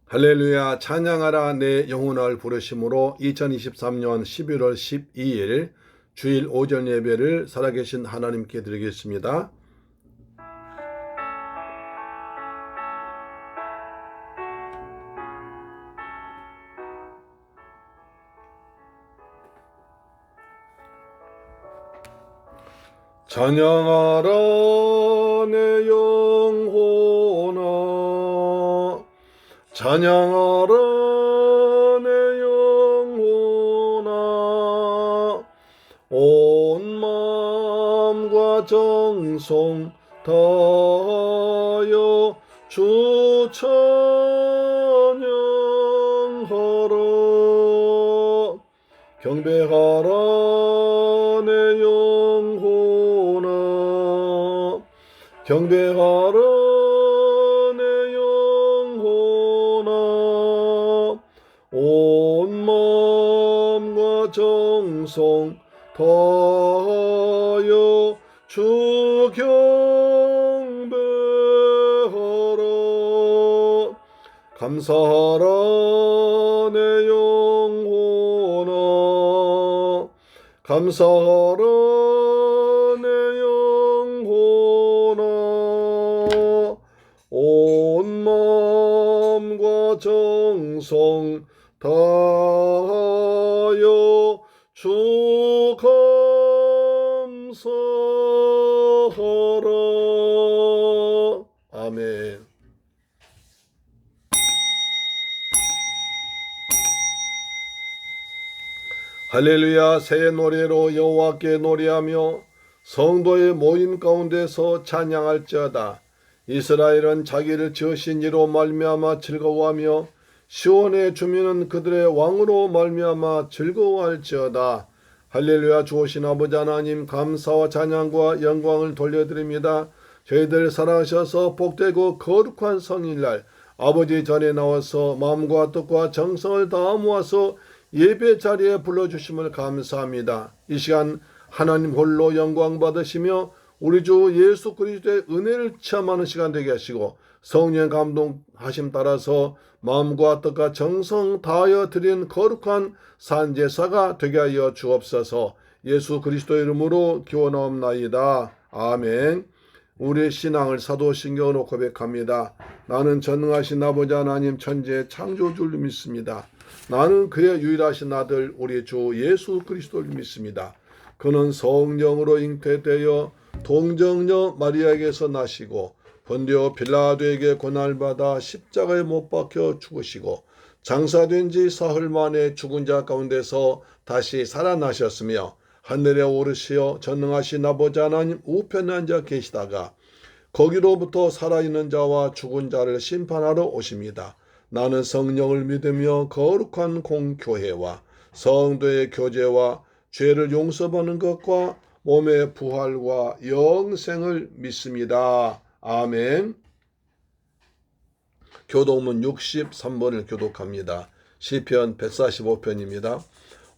할렐루야. 찬양하라 내 영혼을 부르심으로 2023년 11월 12일 주일 오전 예배를 살아계신 하나님께 드리겠습니다. 찬양하라 내 영혼아, 찬양하라 내 영혼아, 온 마음과 정성 다하여 주 찬양하라. 경배하라 내 영혼아, 경배하라 내 영혼아, 온 마음과 정성 다하여 주 경배하라. 감사하라 내 영혼아, 감사하라 내 영혼아, 온 마음과 정성 다하여 주 감사하라. 아멘. 할렐루야. 새 노래로 여호와께 노래하며 성도의 모임 가운데서 찬양할지어다. 이스라엘은 자기를 지으신 이로 말미암아 즐거워하며 시온의 주민은 그들의 왕으로 말미암아 즐거워할지어다. 할렐루야. 주오신 아버지 하나님, 감사와 찬양과 영광을 돌려드립니다. 저희들 사랑하셔서 복되고 거룩한 성일날 아버지 전에 나와서 마음과 뜻과 정성을 다 모아서 예배 자리에 불러주심을 감사합니다. 이 시간 하나님 홀로 영광 받으시며 우리 주 예수 그리스도의 은혜를 체험하는 시간 되게 하시고 성령 감동하심 따라서 마음과 뜻과 정성 다하여 드린 거룩한 산제사가 되게 하여 주옵소서. 예수 그리스도의 이름으로 기원하옵나이다. 아멘. 우리의 신앙을 사도신경으로 고백합니다. 나는 전능하신 아버지 하나님 천지의 창조주를 믿습니다. 나는 그의 유일하신 아들 우리 주 예수 그리스도를 믿습니다. 그는 성령으로 잉태되어 동정녀 마리아에게서 나시고 본디오 빌라도에게 고난받아 십자가에 못 박혀 죽으시고 장사된 지 사흘 만에 죽은 자 가운데서 다시 살아나셨으며 하늘에 오르시어 전능하신 아버지 하나님 우편에 앉아 계시다가 거기로부터 살아있는 자와 죽은 자를 심판하러 오십니다. 나는 성령을 믿으며 거룩한 공교회와 성도의 교제와 죄를 용서받는 것과 몸의 부활과 영생을 믿습니다. 아멘. 교독문 63번을 교독합니다. 시편 145편입니다.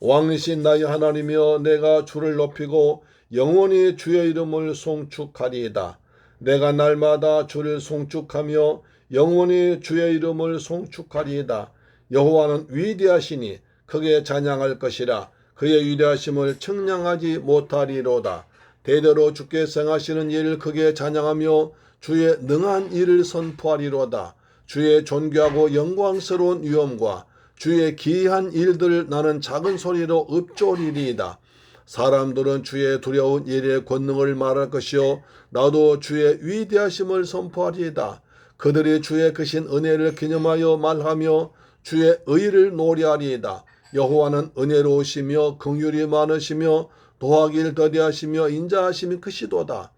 왕이신 나의 하나님이여, 내가 주를 높이고 영원히 주의 이름을 송축하리이다. 내가 날마다 주를 송축하며 영원히 주의 이름을 송축하리이다. 여호와는 위대하시니 크게 찬양할 것이라. 그의 위대하심을 청량하지 못하리로다. 대대로 주께 행하시는 일을 크게 찬양하며 주의 능한 일을 선포하리로다. 주의 존귀하고 영광스러운 위엄과 주의 기이한 일들을 나는 작은 소리로 읊조리리이다. 사람들은 주의 두려운 일의 권능을 말할 것이요 나도 주의 위대하심을 선포하리이다. 그들이 주의 크신 은혜를 기념하여 말하며 주의 의를 노래하리이다. 여호와는 은혜로우시며 긍휼이 많으시며 도하기를 더디하시며 인자하심이 크시도다.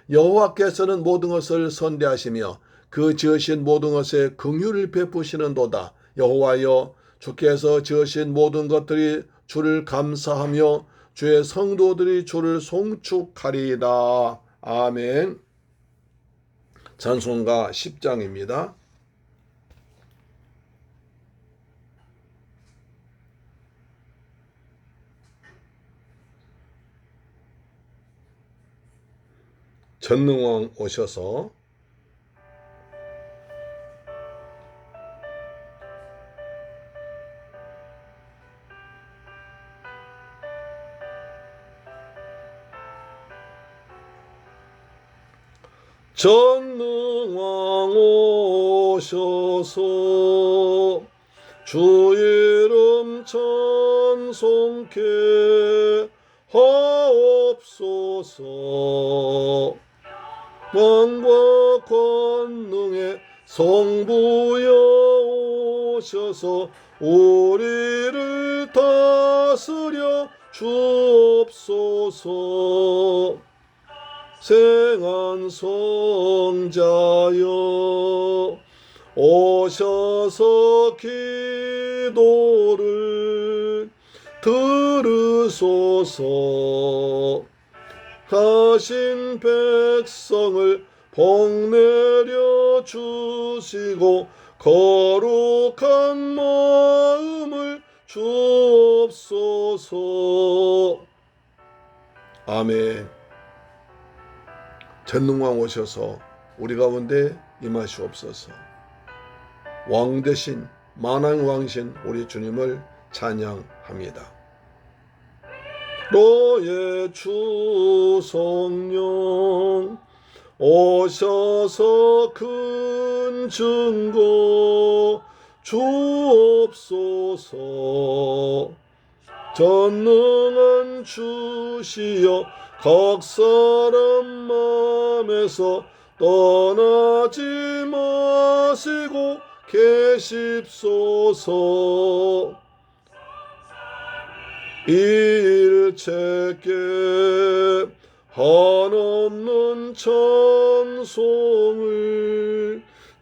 여호와께서는 모든 것을 선대하시며 그 지으신 모든 것에 긍휼을 베푸시는도다. 여호와여, 주께서 지으신 모든 것들이 주를 감사하며 주의 성도들이 주를 송축하리이다. 아멘. 찬송가 10장입니다. 전능왕 오셔서 전능왕 오셔서 주 이름 찬송케 하옵소서. 왕과 권능의 성부여 오셔서 우리를 다스려 주옵소서. 생한 성자여 오셔서 기도를 들으소서. 가신 백성을 복내려 주시고 거룩한 마음을 주옵소서. 아멘. 전능왕 오셔서 우리 가운데 임하시옵소서. 왕 대신 만왕 왕신 우리 주님을 찬양합니다. 너의 주 성령 오셔서 큰 증거 주옵소서. 전능한 주시여 각 사람 맘에서 떠나지 마시고 계십소서. 일체께 한없는 찬송을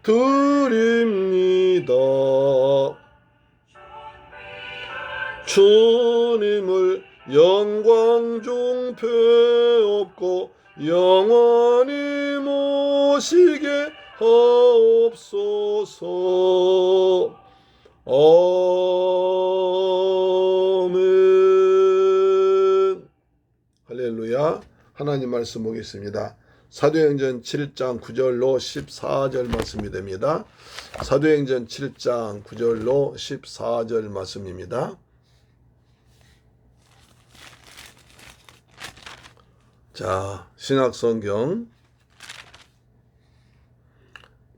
드립니다. 주님을 영광 중 배옵고 영원히 모시게 하옵소서. 아멘. 할렐루야. 하나님 말씀 보겠습니다. 사도행전 7장 9절로 14절 말씀이 됩니다. 사도행전 7장 9절로 14절 말씀입니다. 자, 신약성경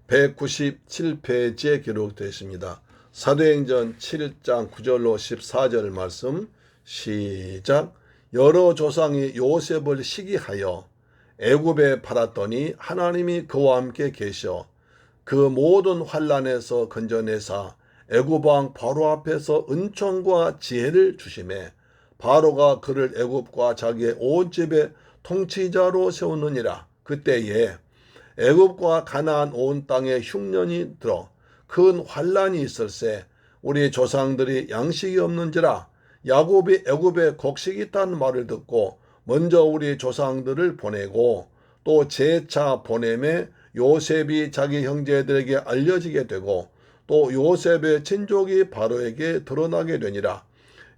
197페이지에 기록되어 있습니다. 사도행전 7장 9절로 14절 말씀 시작. 여러 조상이 요셉을 시기하여 애굽에 팔았더니 하나님이 그와 함께 계셔 그 모든 환난에서 건져내사 애굽 왕 바로 앞에서 은총과 지혜를 주시매 바로가 그를 애굽과 자기의 온 집에 통치자로 세우느니라. 그때에 애굽과 가나안 온 땅에 흉년이 들어 큰 환난이 있을세 우리 조상들이 양식이 없는지라. 야곱이 애굽에 곡식이 있다는 말을 듣고 먼저 우리 조상들을 보내고 또 재차 보내매 요셉이 자기 형제들에게 알려지게 되고 또 요셉의 친족이 바로에게 드러나게 되니라.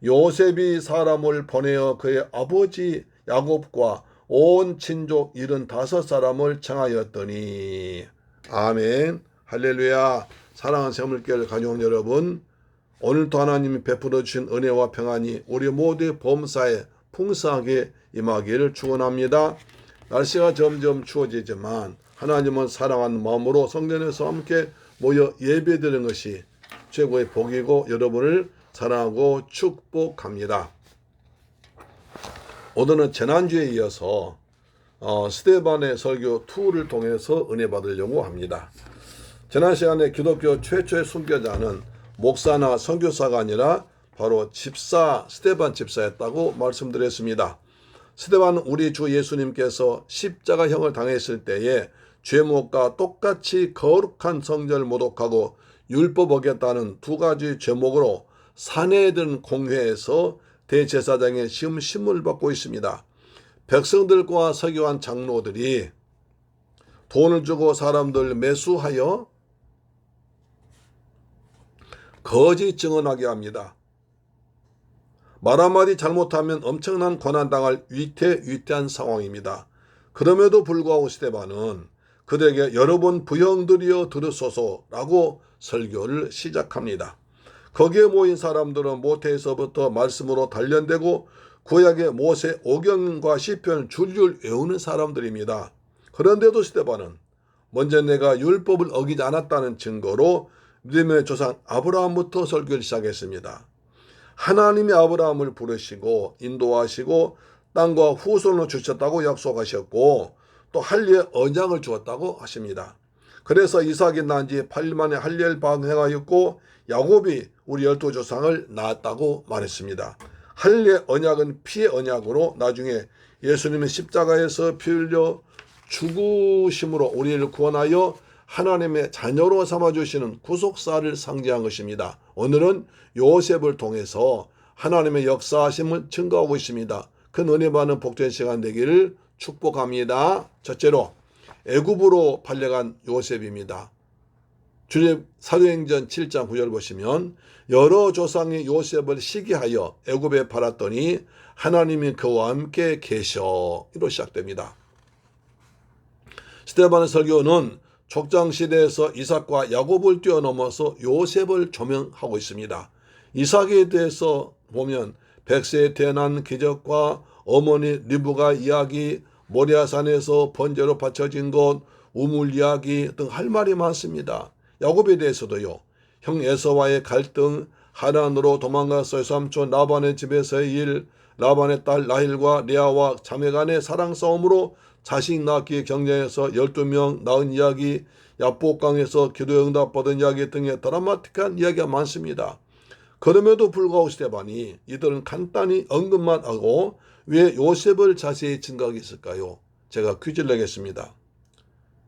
요셉이 사람을 보내어 그의 아버지 야곱과 온 친족 75사람을 청하였더니. 아멘. 할렐루야. 사랑하는 새물교회 가족 여러분, 오늘도 하나님이 베풀어 주신 은혜와 평안이 우리 모두의 범사에 풍성하게 임하기를 축원합니다. 날씨가 점점 추워지지만 하나님은 사랑하는 마음으로 성전에서 함께 모여 예배드리는 것이 최고의 복이고 여러분을 사랑하고 축복합니다. 오늘은 지난주에 이어서 스데반의 설교 2를 통해서 은혜 받으려고 합니다. 지난 시간에 기독교 최초의 순교자는 목사나 선교사가 아니라 바로 집사 스데반 집사였다고 말씀드렸습니다. 스데반은 우리 주 예수님께서 십자가형을 당했을 때에 죄목과 똑같이 거룩한 성전을 모독하고 율법 어겼다는 두 가지 죄목으로 산헤드린 공회에서 대제사장의 심을 받고 있습니다. 백성들과 서기관 장로들이 돈을 주고 사람들 매수하여 거짓 증언하게 합니다. 말 한마디 잘못하면 엄청난 고난당할 위태한 상황입니다. 그럼에도 불구하고 스데반은 그들에게 여러분 부형들이여 들으소서라고 설교를 시작합니다. 거기에 모인 사람들은 모태에서부터 말씀으로 단련되고 구약의 모세 오경과 시편 줄줄 외우는 사람들입니다. 그런데도 스데반은 먼저 내가 율법을 어기지 않았다는 증거로 믿음의 조상 아브라함부터 설교를 시작했습니다. 하나님이 아브라함을 부르시고 인도하시고 땅과 후손을 주셨다고 약속하셨고 또 할례의 언약을 주었다고 하십니다. 그래서 이삭이 난 지 8일 만에 할례를 방행하였고 야곱이 우리 12조상을 낳았다고 말했습니다. 할례 언약은 피의 언약으로 나중에 예수님은 십자가에서 피 흘려 죽으심으로 우리를 구원하여 하나님의 자녀로 삼아주시는 구속사를 상징한 것입니다. 오늘은 요셉을 통해서 하나님의 역사하심을 증거하고 있습니다. 큰 은혜 받는 복된 시간 되기를 축복합니다. 첫째로 애굽으로 팔려간 요셉입니다. 주님 사도행전 7장 9절 보시면 여러 조상이 요셉을 시기하여 애굽에 팔았더니 하나님이 그와 함께 계셔 이로 시작됩니다. 스데반의 설교는 족장시대에서 이삭과 야곱을 뛰어넘어서 요셉을 조명하고 있습니다. 이삭에 대해서 보면 백세에 태어난 기적과 어머니 리브가 이야기, 모리아산에서 번제로 바쳐진 것, 우물 이야기 등 할 말이 많습니다. 야곱에 대해서도요. 형 에서와의 갈등, 하란으로 도망가서 삼촌 라반의 집에서의 일, 라반의 딸 라헬과 레아와 자매 간의 사랑 싸움으로 자식 낳기 경쟁에서 12명 낳은 이야기, 야복강에서 기도 응답받은 이야기 등의 드라마틱한 이야기가 많습니다. 그럼에도 불구하고 스데반이 이들은 간단히 언급만 하고 왜 요셉을 자세히 증거하고 있을까요? 제가 퀴즈를 내겠습니다.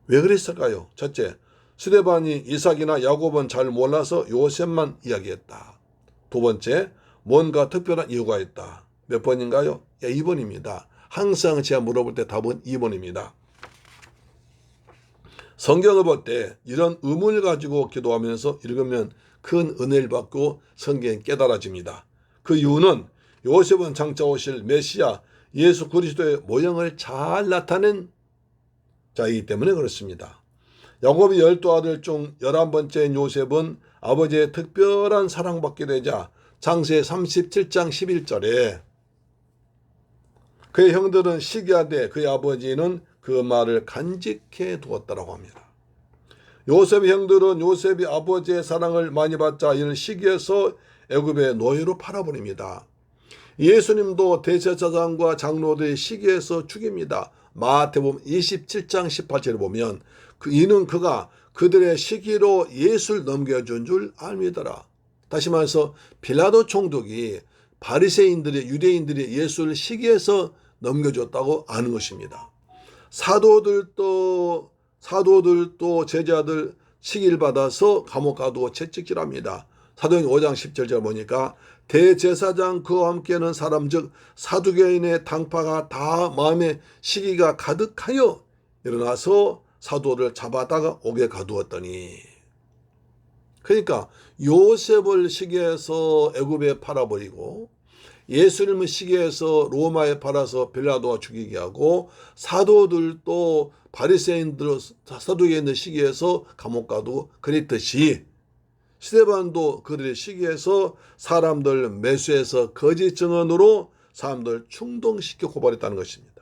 왜 그랬을까요? 첫째, 스데반이 이삭이나 야곱은 잘 몰라서 요셉만 이야기했다. 두 번째, 뭔가 특별한 이유가 있다. 몇 번인가요? 2번입니다. 항상 제가 물어볼 때 답은 2번입니다. 성경을 볼 때 이런 의문을 가지고 기도하면서 읽으면 큰 은혜를 받고 성경이 깨달아집니다. 그 이유는 요셉은 장차 오실 메시아 예수 그리스도의 모형을 잘 나타낸 자이기 때문에 그렇습니다. 야곱의 12아들 중 11번째인 요셉은 아버지의 특별한 사랑받게 되자 창세 37장 11절에 그의 형들은 시기하되 그의 아버지는 그 말을 간직해 두었다라고 합니다. 요셉의 형들은 요셉이 아버지의 사랑을 많이 받자 이를 시기해서 애굽의 노예로 팔아버립니다. 예수님도 대제사장과 장로들의 시기해서 죽입니다. 마태복음 27장 18절에 보면 이는 그가 그들의 시기로 예수를 넘겨준 줄 알미더라. 다시 말해서 빌라도 총독이 바리새인들의 유대인들이 예수를 시기해서 넘겨줬다고 아는 것입니다. 사도들도 제자들 시기를 받아서 감옥 가두고 채찍질합니다. 사도행전 5장 10절 보니까 대제사장 그와 함께하는 사람 즉 사두개인의 당파가 다 마음에 시기가 가득하여 일어나서 사도를 잡아다가 옥에 가두었더니 그러니까 요셉을 시기해서 애굽에 팔아버리고 예수님을 시기해서 로마에 팔아서 빌라도가 죽이게 하고 사도들도 바리새인들 사두개인들 시기해서 감옥 가두고 그랬듯이 스데반도 그들의 시기해서 사람들 매수해서 거짓 증언으로 사람들 충동시켜 고발했다는 것입니다.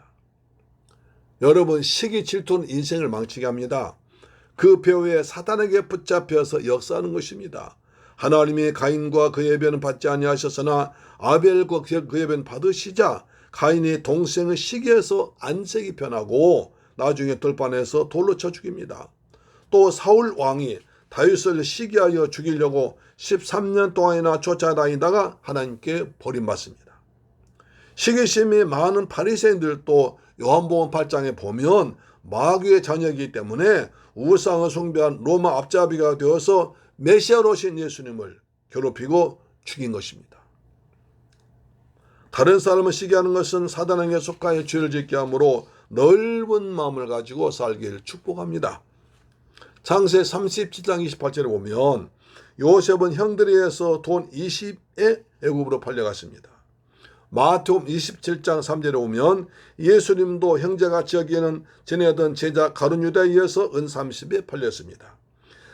여러분 시기 질투는 인생을 망치게 합니다. 그 배후에 사단에게 붙잡혀서 역사하는 것입니다. 하나님이 가인과 그의 배는 받지 아니하셨으나 아벨과 그의 배는 받으시자 가인이 동생의 시기해서 안색이 변하고 나중에 들판에서 돌로 쳐 죽입니다. 또 사울 왕이 다윗을 시기하여 죽이려고 13년 동안이나 쫓아다니다가 하나님께 버림받습니다. 시기심이 많은 바리새인들도 요한복음 8장에 보면 마귀의 자녀이기 때문에 우상을 숭배한 로마 앞잡이가 되어서 메시아로 오신 예수님을 괴롭히고 죽인 것입니다. 다른 사람을 시기하는 것은 사단에게 속하여 죄를 짓게 하므로 넓은 마음을 가지고 살기를 축복합니다. 창세 37장 28절에 보면 요셉은 형들에 의해서 돈 20에 애굽으로 팔려갔습니다. 마태복음 27장 3절에 보면 예수님도 형제같이 여기는 지내던 제자 가룟 유다에 의해서 은 30에 팔렸습니다.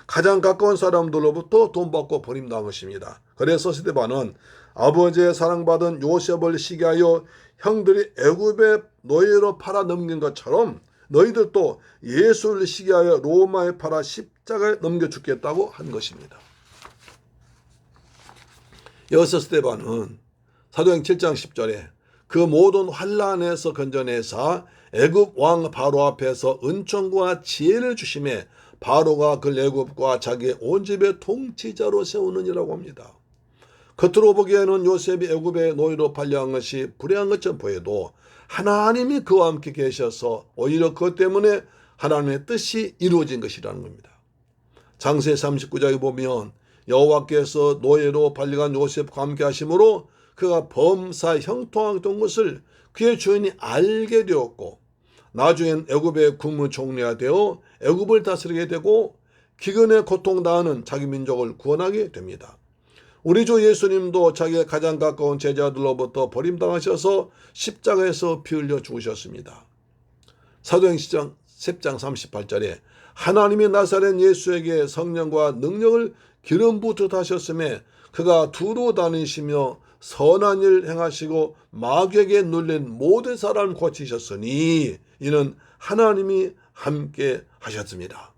가장 가까운 사람들로부터 돈 받고 버림당한 것입니다. 그래서 스데반은 아버지의 사랑받은 요셉을 시기하여 형들이 애굽의 노예로 팔아넘긴 것처럼 너희들도 예수를 시기하여 로마에 팔아 십자가에 넘겨 죽겠다고 한 것입니다. 여기서 스데반은 사도행 7장 10절에 그 모든 환난에서 건져내사 애굽 왕 바로 앞에서 은총과 지혜를 주심에 바로가 그 애굽과 자기의 온 집의 통치자로 세우느니라고 합니다. 겉으로 보기에는 요셉이 애굽의 노예로 팔려간 것이 불행한 것처럼 보여도 하나님이 그와 함께 계셔서 오히려 그것 때문에 하나님의 뜻이 이루어진 것이라는 겁니다. 장세 39장에 보면 여호와께서 노예로 팔려간 요셉과 함께 하심으로 그가 범사 형통했던 것을 그의 주인이 알게 되었고 나중엔 애굽의 국무총리가 되어 애굽을 다스리게 되고 기근에 고통당하는 자기 민족을 구원하게 됩니다. 우리 주 예수님도 자기의 가장 가까운 제자들로부터 버림당하셔서 십자가에서 피 흘려 죽으셨습니다. 사도행전 10장 38절에 하나님이 나사렛 예수에게 성령과 능력을 기름 부듯 하셨음에 그가 두루 다니시며 선한 일 행하시고 마귀에게 눌린 모든 사람을 고치셨으니 이는 하나님이 함께 하셨습니다.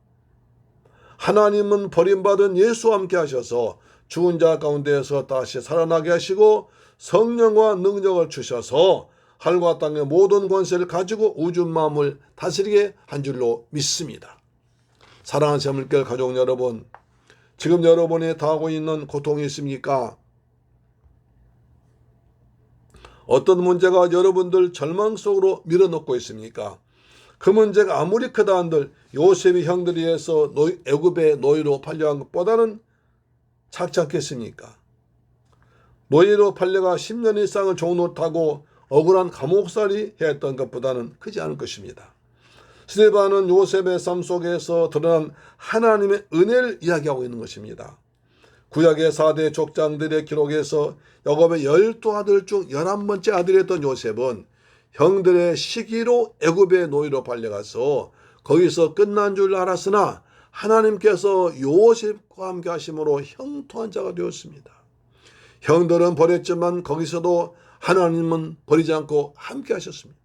하나님은 버림받은 예수와 함께 하셔서 죽은 자 가운데에서 다시 살아나게 하시고 성령과 능력을 주셔서 하늘과 땅의 모든 권세를 가지고 우주 만물을 다스리게 한 줄로 믿습니다. 사랑하는 새물결 가족 여러분, 지금 여러분이 당하고 있는 고통이 있습니까? 어떤 문제가 여러분들 절망 속으로 밀어넣고 있습니까? 그 문제가 아무리 크다 한들 요셉이 형들에 의해서 애굽의 노예로 팔려간 것보다는 작지 않겠습니까? 노예로 팔려가 10년 이상을 종로 타고 억울한 감옥살이 했던 것보다는 크지 않을 것입니다. 스데반은 요셉의 삶 속에서 드러난 하나님의 은혜를 이야기하고 있는 것입니다. 구약의 4대 족장들의 기록에서 야곱의 12아들 중 11번째 아들이었던 요셉은 형들의 시기로 애굽의 노예로 팔려가서 거기서 끝난 줄 알았으나 하나님께서 요셉과 함께 하심으로 형통한 자가 되었습니다. 형들은 버렸지만 거기서도 하나님은 버리지 않고 함께 하셨습니다.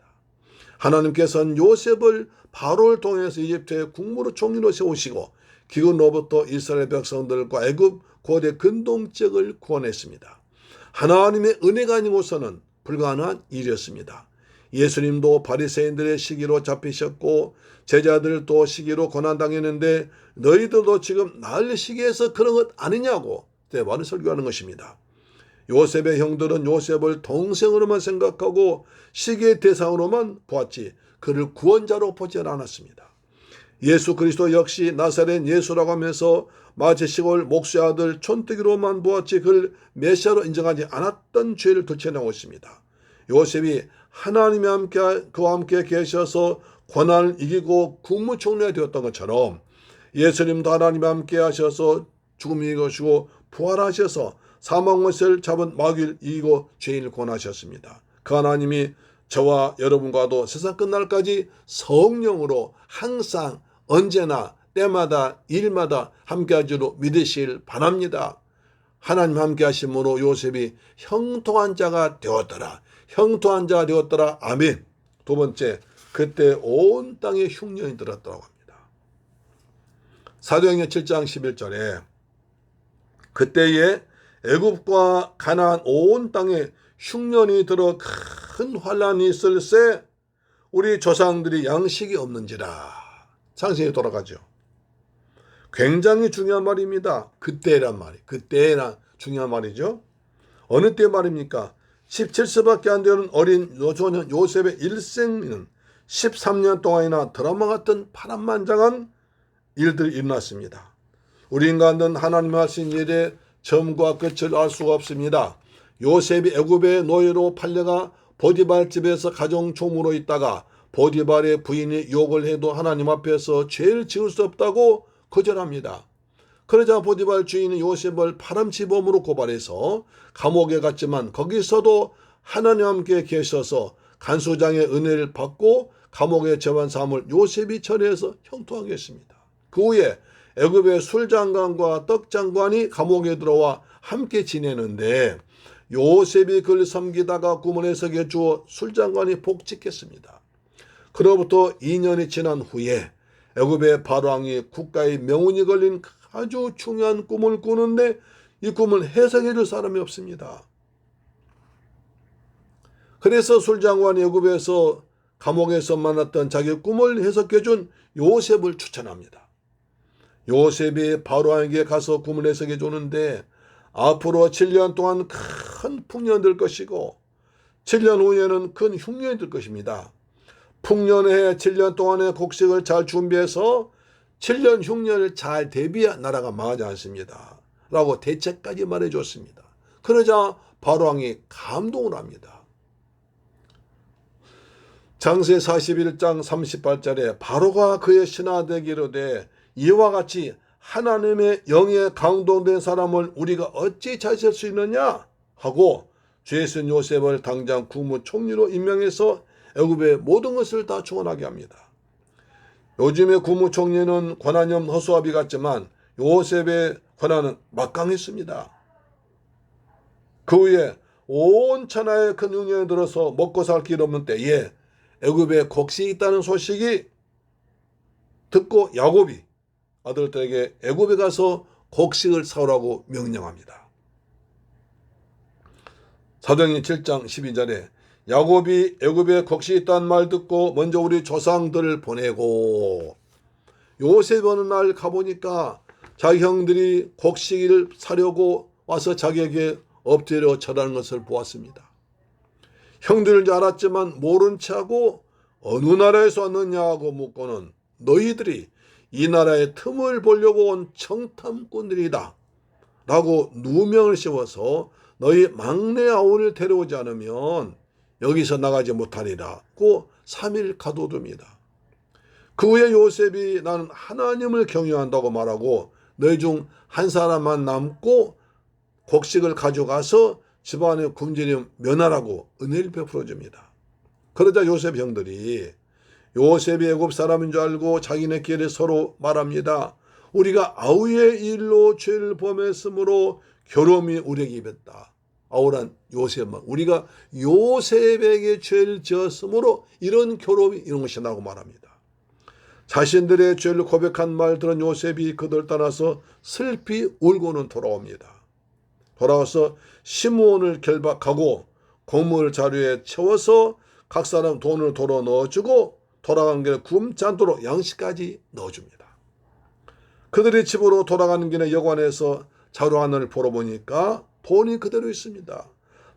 하나님께서는 요셉을 바로를 통해서 이집트의 국무총리로 세우시고 기근로부터 이스라엘 백성들과 애굽 고대 근동지역을 구원했습니다. 하나님의 은혜가 아니고서는 불가능한 일이었습니다. 예수님도 바리새인들의 시기로 잡히셨고 제자들도 시기로 고난당했는데 너희들도 지금 날 시기에서 그런 것 아니냐고 대화를 설교하는 것입니다. 요셉의 형들은 요셉을 동생으로만 생각하고 시기의 대상으로만 보았지 그를 구원자로 보지 않았습니다. 예수 그리스도 역시 나사렛 예수라고 하면서 마치 시골 목수의 아들 촌뜨기로만 보았지 그를 메시아로 인정하지 않았던 죄를 되찾아내고 있습니다. 요셉이 하나님이 그와 함께 계셔서 고난을 이기고 국무총리가 되었던 것처럼 예수님도 하나님이 함께 하셔서 죽음을 이기시고 부활하셔서 사망못을 잡은 마귀를 이기고 죄인을 구원하셨습니다. 그 하나님이 저와 여러분과도 세상 끝날까지 성령으로 항상 언제나 때마다 일마다 함께하기로 믿으시길 바랍니다. 하나님 함께 하심으로 요셉이 형통한 자가 되었더라. 형통한 자가 되었더라. 아멘. 두 번째, 그때 온 땅에 흉년이 들었다고 합니다. 사도행전 7장 11절에 그때에 애굽과 가나안 온 땅에 흉년이 들어 큰 환란이 있을세 우리 조상들이 양식이 없는지라. 상세히 돌아가죠. 굉장히 중요한 말입니다. 그때란 말이. 그때란 중요한 말이죠. 어느 때 말입니까? 17세밖에 안 되는 어린 여조년 요셉의 일생은 13년 동안이나 드라마 같은 파란만장한 일들이 일어났습니다. 우리 인간은 하나님이 하신 일의 처음과 끝을 알 수가 없습니다. 요셉이 애굽의 노예로 팔려가 보디발 집에서 가정총무로 있다가 보디발의 부인이 욕을 해도 하나님 앞에서 죄를 지을 수 없다고 거절합니다. 그러자 보디발 주인이 요셉을 파람치범으로 고발해서 감옥에 갔지만 거기서도 하나님 함께 계셔서 간수장의 은혜를 받고 감옥의 재반 사함을 요셉이 처리해서 형통하게 했습니다. 그 후에 애굽의 술장관과 떡장관이 감옥에 들어와 함께 지내는데 요셉이 그를 섬기다가 구문에 서게 주어 술장관이 복직했습니다. 그로부터 2년이 지난 후에 애굽의 바로왕이 국가의 명운이 걸린 아주 중요한 꿈을 꾸는데 이 꿈을 해석해 줄 사람이 없습니다. 그래서 술장관이 애굽에서 감옥에서 만났던 자기 꿈을 해석해 준 요셉을 추천합니다. 요셉이 바로왕에게 가서 꿈을 해석해 주는데 앞으로 7년 동안 큰 풍년이 될 것이고 7년 후에는 큰 흉년이 될 것입니다. 풍년에 7년 동안의 곡식을 잘 준비해서 7년 흉년을 잘 대비해 나라가 망하지 않습니다. 라고 대책까지 말해줬습니다. 그러자 바로왕이 감동을 합니다. 장세 41장 38절에 바로가 그의 신하들에게 이르되 이와 같이 하나님의 영에 감동된 사람을 우리가 어찌 찾을 수 있느냐 하고 죄신 요셉을 당장 국무총리로 임명해서 애굽의 모든 것을 다 주관하게 합니다. 요즘의 국무총리는 권한이 없는 허수아비 같지만 요셉의 권한은 막강했습니다. 그 후에 온 천하에 큰 흉년이 들어서 먹고 살 길 없는 때에 애굽에 곡식이 있다는 소식이 듣고 야곱이 아들들에게 애굽에 가서 곡식을 사오라고 명령합니다. 사도행전 7장 12절에 야곱이 애굽에 곡식이 있다는 말 듣고 먼저 우리 조상들을 보내고 요셉 어느 날 가보니까 자기 형들이 곡식을 사려고 와서 자기에게 엎드려 절하는 것을 보았습니다. 형들인 줄 알았지만 모른 체하고 어느 나라에서 왔느냐 하고 묻고는 너희들이 이 나라의 틈을 보려고 온 청탐꾼들이다 라고 누명을 씌워서 너희 막내 아우를 데려오지 않으면 여기서 나가지 못하리라고 3일 가둬둡니다. 그 후에 요셉이 나는 하나님을 경외한다고 말하고 너희 중 한 사람만 남고 곡식을 가져가서 집안의 굶주림 면하라고 은혜를 베풀어 줍니다. 그러자 요셉 형들이 요셉이 애굽 사람인 줄 알고 자기네끼리 서로 말합니다. 우리가 아우의 일로 죄를 범했으므로 괴로움이 우리에게 입었다. 아우란 요셉만 우리가 요셉에게 죄를 지었으므로 이런 괴로움이 이런 것이라고 말합니다. 자신들의 죄를 고백한 말 들은 요셉이 그들 떠나서 슬피 울고는 돌아옵니다. 돌아와서 시므온을 결박하고 곡물 자루에 채워서 각 사람 돈을 도로 넣어주고 돌아가는 길에 굶지 않도록 양식까지 넣어줍니다. 그들이 집으로 돌아가는 길에 여관에서 자루 하나를 보러 보니까 돈이 그대로 있습니다.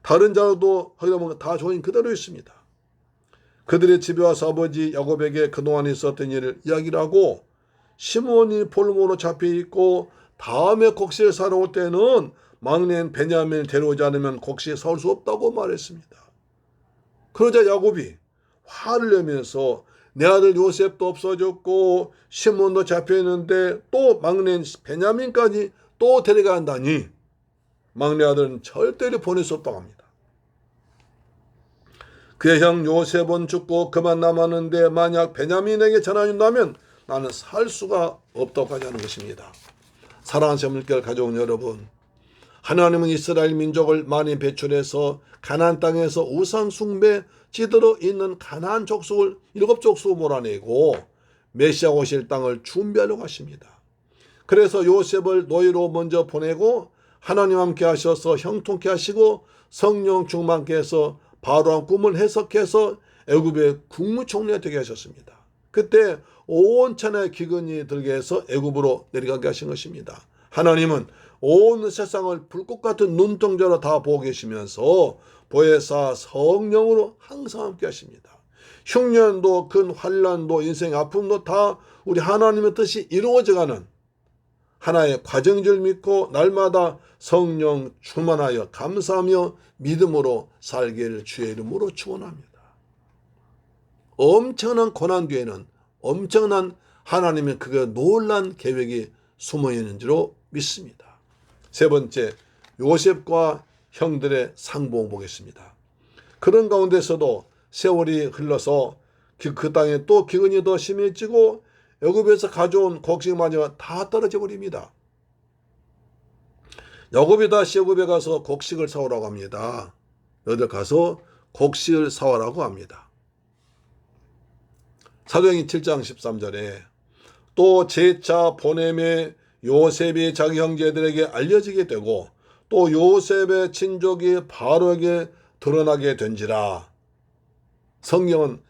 다른 자루도 거기다 보면 다 돈이 그대로 있습니다. 그들의 집에 와서 아버지 야곱에게 그동안 있었던 일을 이야기를 하고 시므온이 볼모로 잡혀있고 다음에 곡식을 사러 올 때는 막내인 베냐민을 데려오지 않으면 곡식을 사올 수 없다고 말했습니다. 그러자 야곱이 화를 내면서 내 아들 요셉도 없어졌고 시므온도 잡혀있는데 또 막내인 베냐민까지 또 데려가야 한다니 막내 아들은 절대로 보낼 수 없다고 합니다. 그의 형 요셉은 죽고 그만 남았는데 만약 베냐민에게 전해준다면 나는 살 수가 없다고까지 하는 것입니다. 사랑하는 재물결 가져온 여러분, 하나님은 이스라엘 민족을 많이 배출해서 가나안 땅에서 우상 숭배 지도로 있는 가나안 족속을 7족속 몰아내고 메시아 오실 땅을 준비하려고 하십니다. 그래서 요셉을 노예로 먼저 보내고 하나님 함께 하셔서 형통케 하시고 성령 충만케 해서 바로한 꿈을 해석해서 애굽의 국무총리가 되게 하셨습니다. 그때 온 천하의 기근이 들게 해서 애굽으로 내려가게 하신 것입니다. 하나님은 온 세상을 불꽃 같은 눈동자로 다 보고 계시면서 보혜사 성령으로 항상 함께 하십니다. 흉년도 큰 환난도 인생의 아픔도 다 우리 하나님의 뜻이 이루어져가는 하나의 과정인 줄 믿고 날마다 성령 충만하여 감사하며 믿음으로 살기를 주의 이름으로 축원합니다. 엄청난 고난 뒤에는 엄청난 하나님의 그 놀란 계획이 숨어 있는 줄로 믿습니다. 세 번째, 요셉과 형들의 상봉 보겠습니다. 그런 가운데서도 세월이 흘러서 그 땅에 또 기근이 더 심해지고 애굽에서 가져온 곡식마저 다 떨어져 버립니다. 야곱이 다시 애굽에 가서 곡식을 사오라고 합니다. 여기를 가서 곡식을 사오라고 합니다. 사도행전 7장 13절에 또 재차 보냄에 요셉이 자기 형제들에게 알려지게 되고 또 요셉의 친족이 바로에게 드러나게 된지라. 성경은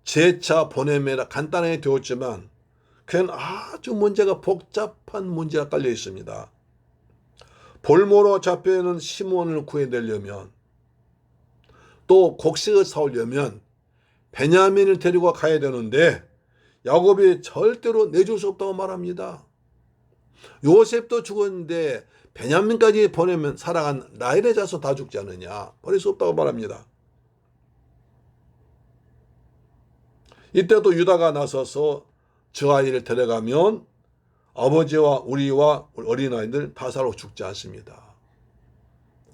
재차 보냄에라 간단하게 되었지만 그는 아주 문제가 복잡한 문제가 깔려 있습니다. 볼모로 잡혀있는 시몬을 구해내려면 또 곡식을 사오려면 베냐민을 데리고 가야 되는데 야곱이 절대로 내줄 수 없다고 말합니다. 요셉도 죽었는데 베냐민까지 보내면 살아간 라헬의 자손 다 죽지 않느냐. 버릴 수 없다고 말합니다. 이때도 유다가 나서서 저 아이를 데려가면 아버지와 우리와 어린아이들 다 살아 죽지 않습니다.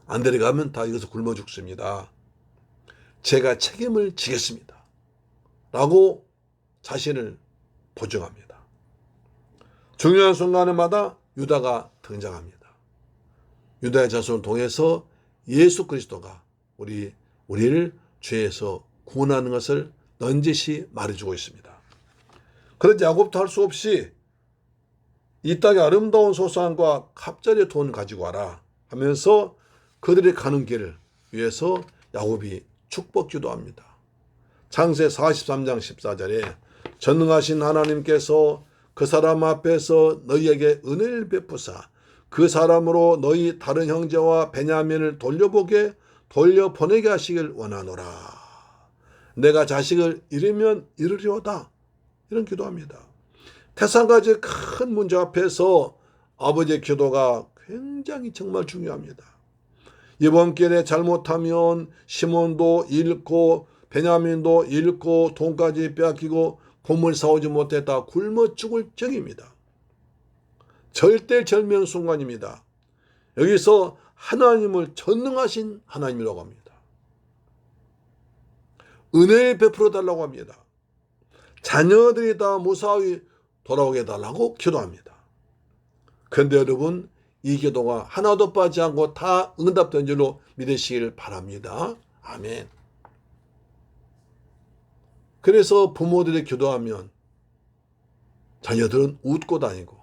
안 데려가면 다 여기서 굶어 죽습니다. 제가 책임을 지겠습니다. 라고 자신을 보증합니다. 중요한 순간마다 유다가 등장합니다. 유다의 자손을 통해서 예수 그리스도가 우리를 죄에서 구원하는 것을 넌지시 말해주고 있습니다. 그런데 야곱도 할 수 없이 이 땅의 아름다운 소산과 갑자기 돈 가지고 와라 하면서 그들이 가는 길을 위해서 야곱이 축복 기도합니다. 창세 43장 14절에 전능하신 하나님께서 그 사람 앞에서 너희에게 은혜를 베푸사 그 사람으로 너희 다른 형제와 베냐민을 돌려보내게 하시길 원하노라. 내가 자식을 잃으면 잃으리로다. 이런 기도합니다. 태산까지 큰 문제 앞에서 아버지의 기도가 굉장히 정말 중요합니다. 이번 길에 잘못하면 시몬도 잃고 베냐민도 잃고 돈까지 빼앗기고 곡물 사오지 못했다 굶어 죽을 적입니다. 절대절명 순간입니다. 여기서 하나님을 전능하신 하나님이라고 합니다. 은혜를 베풀어 달라고 합니다. 자녀들이 다 무사히 돌아오게 해달라고 기도합니다. 그런데 여러분 이 기도가 하나도 빠지지 않고 다 응답된 줄로 믿으시길 바랍니다. 아멘. 그래서 부모들이 기도하면 자녀들은 웃고 다니고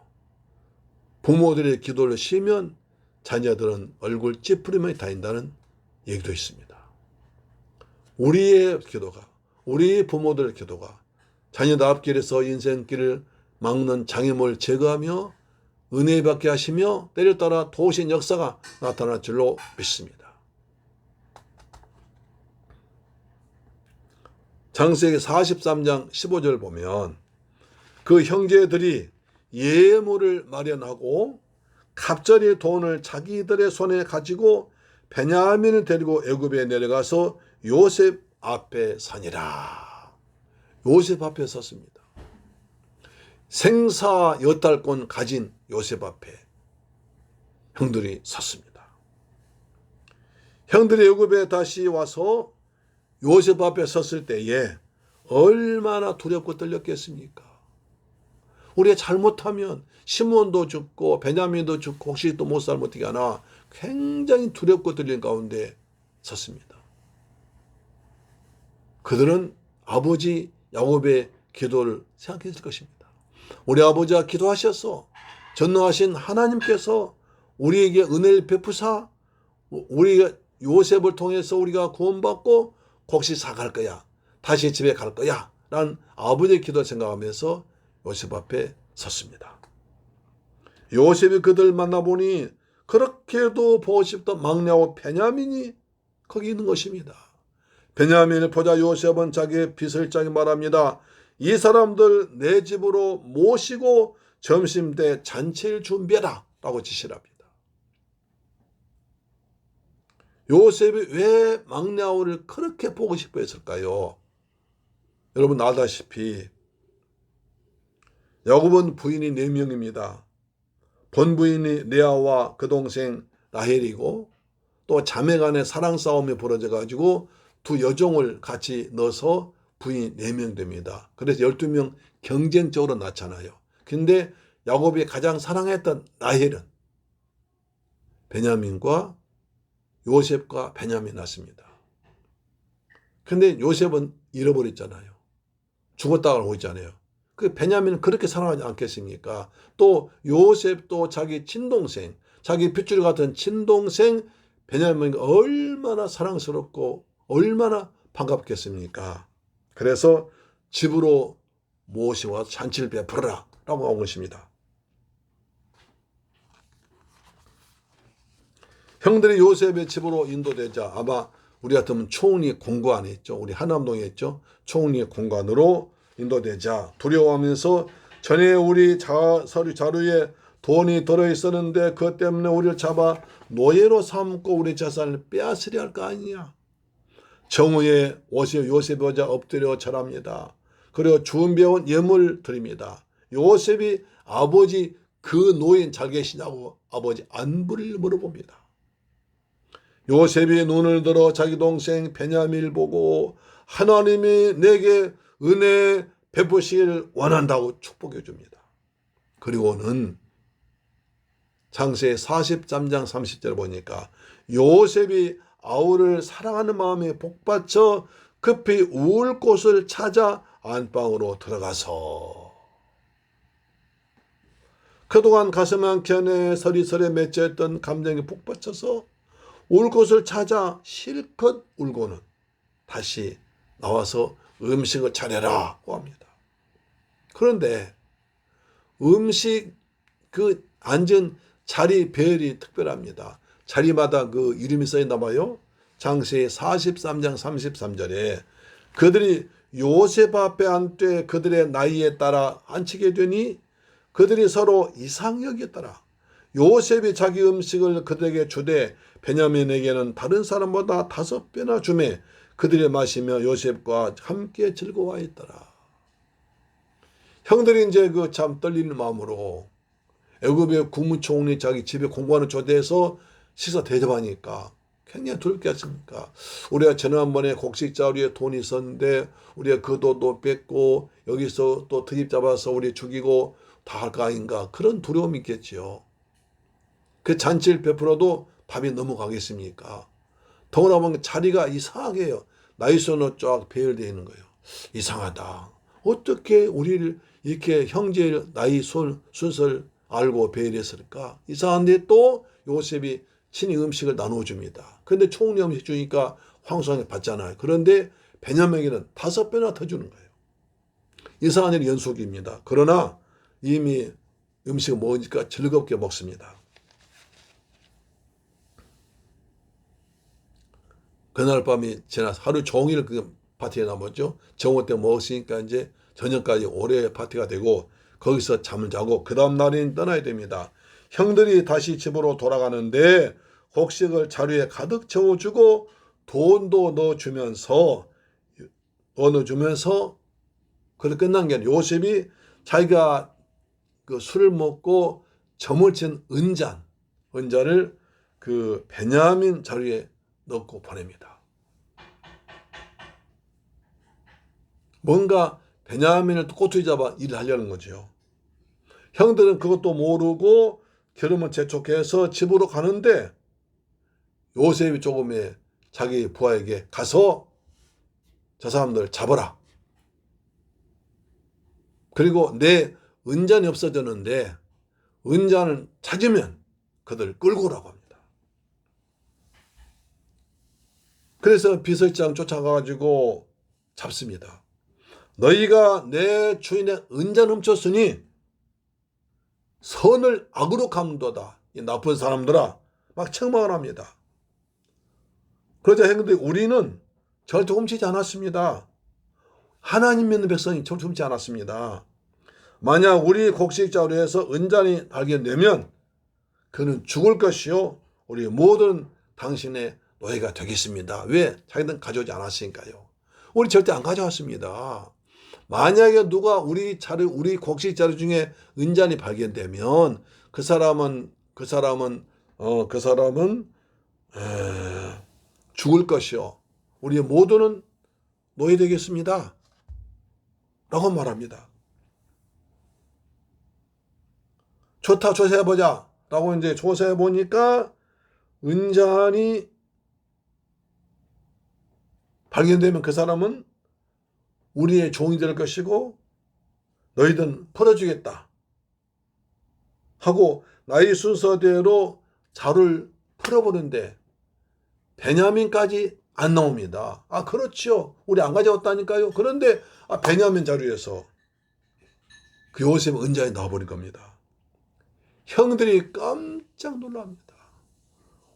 부모들의 기도를 쉬면 자녀들은 얼굴 찌푸리며 다닌다는 얘기도 있습니다. 우리의 기도가 우리 부모들의 기도가 자녀들 앞길에서 인생길을 막는 장애물을 제거하며 은혜 받게 하시며 때를 따라 도우신 역사가 나타날 줄로 믿습니다. 창세기 43장 15절 보면 그 형제들이 예물을 마련하고 갑절의 돈을 자기들의 손에 가지고 베냐민을 데리고 애굽에 내려가서 요셉 앞에 서니라. 요셉 앞에 섰습니다. 생사 여탈권 가진 요셉 앞에 형들이 섰습니다. 형들이 애굽에 다시 와서 요셉 앞에 섰을 때에 얼마나 두렵고 떨렸겠습니까? 우리가 잘못하면 시몬도 죽고 베냐민도 죽고 혹시 또 못 살면 어떻게 하나 굉장히 두렵고 떨린 가운데 섰습니다. 그들은 아버지 야곱의 기도를 생각했을 것입니다. 우리 아버지가 기도하셔서 전능하신 하나님께서 우리에게 은혜를 베푸사 우리가 요셉을 통해서 우리가 구원받고 곡식 사갈 거야. 다시 집에 갈 거야. 라는 아버지의 기도를 생각하면서 요셉 앞에 섰습니다. 요셉이 그들 만나보니 그렇게도 보고 싶던 막내하고 베냐민이 거기 있는 것입니다. 베냐민을 보자 요셉은 자기의 비서실장에 말합니다. 이 사람들 내 집으로 모시고 점심때 잔치를 준비해라 라고 지시를 합니다. 요셉이 왜 막내 아우를 그렇게 보고 싶어 했을까요? 여러분 알다시피 야곱은 부인이 4명입니다. 본부인이 레아와 그 동생 라헬이고 또 자매간의 사랑 싸움이 벌어져 가지고 두 여종을 같이 넣어서 부인이 4명 됩니다. 그래서 12명 경쟁적으로 낳잖아요. 근데 야곱이 가장 사랑했던 라헬은 베냐민과 요셉과 베냐민이 낳습니다. 근데 요셉은 잃어버렸잖아요. 죽었다고 하고 있잖아요. 그 베냐민은 그렇게 사랑하지 않겠습니까? 또 요셉도 자기 친동생, 자기 핏줄 같은 친동생 베냐민이 얼마나 사랑스럽고 얼마나 반갑겠습니까? 그래서 집으로 모시고 잔치를 베풀어라 라고 한 것입니다. 형들이 요셉의 집으로 인도되자 아마 우리 같으면 총리 공관에 있죠. 우리 한남동에 있죠. 총리 공관으로 인도되자 두려워하면서 전에 우리 서류 자료에 돈이 들어있었는데 그것 때문에 우리를 잡아 노예로 삼고 우리 재산을 빼앗으려 할 거 아니냐. 정오에 요셉이 오자 엎드려 절합니다. 그리고 준비해온 예물 드립니다. 요셉이 아버지 그 노인 잘 계시냐고 아버지 안부를 물어봅니다. 요셉이 눈을 들어 자기 동생 베냐민을 보고 하나님이 내게 은혜 베푸시기를 원한다고 축복해 줍니다. 그리고는 창세기 43장 30절 보니까 요셉이 아우를 사랑하는 마음에 복받쳐 급히 우울 곳을 찾아 안방으로 들어가서 그동안 가슴 한켠에 서리서리 맺혀있던 감정이 복받쳐서 울 곳을 찾아 실컷 울고는 다시 나와서 음식을 차려라고 합니다. 그런데 음식 그 앉은 자리 배열이 특별합니다. 자리마다 그 이름이 써있나 봐요. 창세기 43장 33절에 그들이 요셉 앞에 앉되 그들의 나이에 따라 앉히게 되니 그들이 서로 이상하게 따라 요셉이 자기 음식을 그들에게 주되 베냐민에게는 다른 사람보다 5배나 주매 그들이 마시며 요셉과 함께 즐거워했더라. 형들이 이제 그 참 떨리는 마음으로 애굽의 국무총리 자기 집에 공관을 초대해서 식사 대접하니까 굉장히 두렵게 했습니까? 우리가 지난번에 곡식자루에 돈이 있었는데 우리가 그 돈도 뺏고 여기서 또 드집 잡아서 우리 죽이고 다 할 거 아닌가 그런 두려움이 있겠지요. 그 잔치를 베풀어도 밥이 넘어가겠습니까? 더구나 자리가 이상하게 해요. 나이선으로 쫙 배열되어 있는 거예요. 이상하다. 어떻게 우리를 이렇게 형제 나이 순서를 알고 배열했을까? 이상한데 또 요셉이 친히 음식을 나눠줍니다. 그런데 총리 음식 주니까 황소하게 받잖아요. 그런데 베냐민에게는 5배나 더 주는 거예요. 이상한 일이 연속입니다. 그러나 이미 음식을 먹으니까 즐겁게 먹습니다. 그날 밤이 지나서 하루 종일 그 파티에 남았죠. 정오 때 먹었으니까 이제 저녁까지 오래 파티가 되고 거기서 잠을 자고 그 다음 날인 떠나야 됩니다. 형들이 다시 집으로 돌아가는데 곡식을 자루에 가득 채워주고 돈도 넣어주면서 그래 끝난 게 아니라 요셉이 자기가 그 술을 먹고 점을 친 은잔을 그 베냐민 자루에 넣고 보냅니다. 뭔가 베냐민을 꼬투리 잡아 일을 하려는 거죠. 형들은 그것도 모르고 기름을 재촉해서 집으로 가는데 요셉이 조금의 자기 부하에게 가서 저 사람들 잡아라. 그리고 내 은잔이 없어졌는데 은잔을 찾으면 그들 끌고 오라고 합니다. 그래서 비서장 쫓아가가지고 잡습니다. 너희가 내 주인의 은잔 훔쳤으니 선을 악으로 갚는도다. 이 나쁜 사람들아 막 책망을 합니다. 그러자 형들이 우리는 절대 훔치지 않았습니다. 하나님 믿는 백성이 절대 훔치지 않았습니다. 만약 우리 곡식자루에서 은잔이 발견되면 그는 죽을 것이요 우리 모든 당신의 노예가 되겠습니다. 왜? 자기들은 가져오지 않았으니까요. 우리 절대 안 가져왔습니다. 만약에 누가 우리 곡식자루 중에 은잔이 발견되면 그 사람은 죽을 것이요 우리 모두는 노예 되겠습니다. 라고 말합니다. 좋다, 조사해보자. 라고 이제 조사해보니까 은잔이 발견되면 그 사람은 우리의 종이 될 것이고 너희들은 풀어주겠다 하고 나의 순서대로 자루를 풀어보는데 베냐민까지 안 나옵니다. 그렇죠. 우리 안 가져왔다니까요. 그런데 베냐민 자루에서 그 요셉 은자에 나와버린 겁니다. 형들이 깜짝 놀랍니다.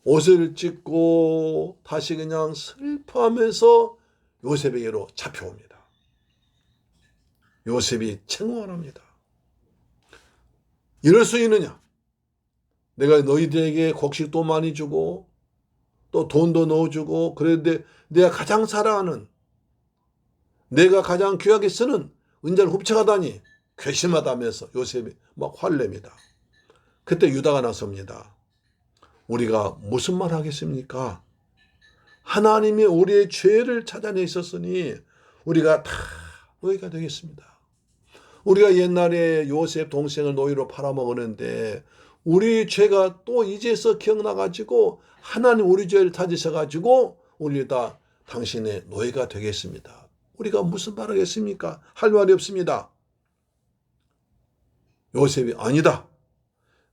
옷을 찢고 다시 그냥 슬퍼하면서 요셉에게로 잡혀옵니다. 요셉이 책망합니다. 이럴 수 있느냐? 내가 너희들에게 곡식도 많이 주고 또 돈도 넣어주고 그런데 내가 가장 사랑하는 내가 가장 귀하게 쓰는 은자를 훔쳐가다니 괘씸하다면서 요셉이 막 화를 냅니다. 그때 유다가 나섭니다. 우리가 무슨 말 하겠습니까? 하나님이 우리의 죄를 찾아내 있었으니 우리가 다 노예가 되겠습니다. 우리가 옛날에 요셉 동생을 노예로 팔아먹었는데 우리 죄가 또 이제서 기억나가지고 하나님 우리 죄를 찾으셔가지고 우리 다 당신의 노예가 되겠습니다. 우리가 무슨 말 하겠습니까? 할 말이 없습니다. 요셉이 아니다.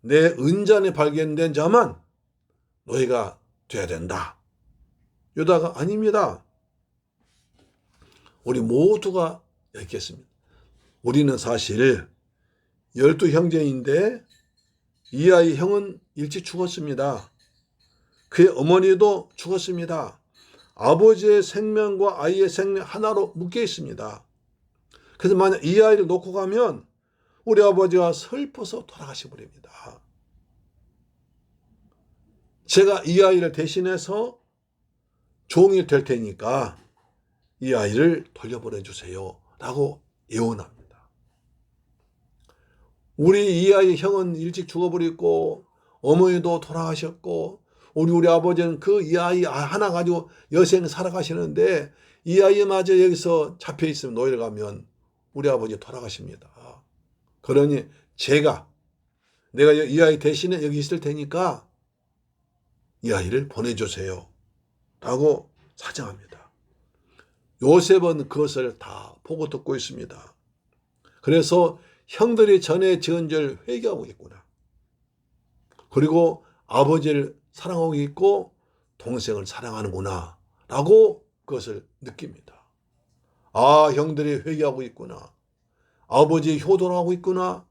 내 은잔에 발견된 자만 노예가 돼야 된다. 유다가 아닙니다. 우리 모두가 있겠습니다. 우리는 사실 12형제인데 이 아이 형은 일찍 죽었습니다. 그의 어머니도 죽었습니다. 아버지의 생명과 아이의 생명 하나로 묶여 있습니다. 그래서 만약 이 아이를 놓고 가면 우리 아버지가 슬퍼서 돌아가시 버립니다. 제가 이 아이를 대신해서 종이 될 테니까 이 아이를 돌려보내주세요 라고 예언합니다. 우리 이 아이 형은 일찍 죽어버렸고 어머니도 돌아가셨고 우리 아버지는 그 이 아이 하나 가지고 여생 살아가시는데 이 아이마저 여기서 잡혀있으면 노예를 가면 우리 아버지 돌아가십니다. 그러니 내가 이 아이 대신에 여기 있을 테니까 이 아이를 보내주세요 라고 사정합니다. 요셉은 그것을 다 보고 듣고 있습니다. 그래서 형들이 전에 지은 죄를 회개하고 있구나. 그리고 아버지를 사랑하고 있고 동생을 사랑하는구나 라고 그것을 느낍니다. 형들이 회개하고 있구나. 아버지 효도하고 있구나.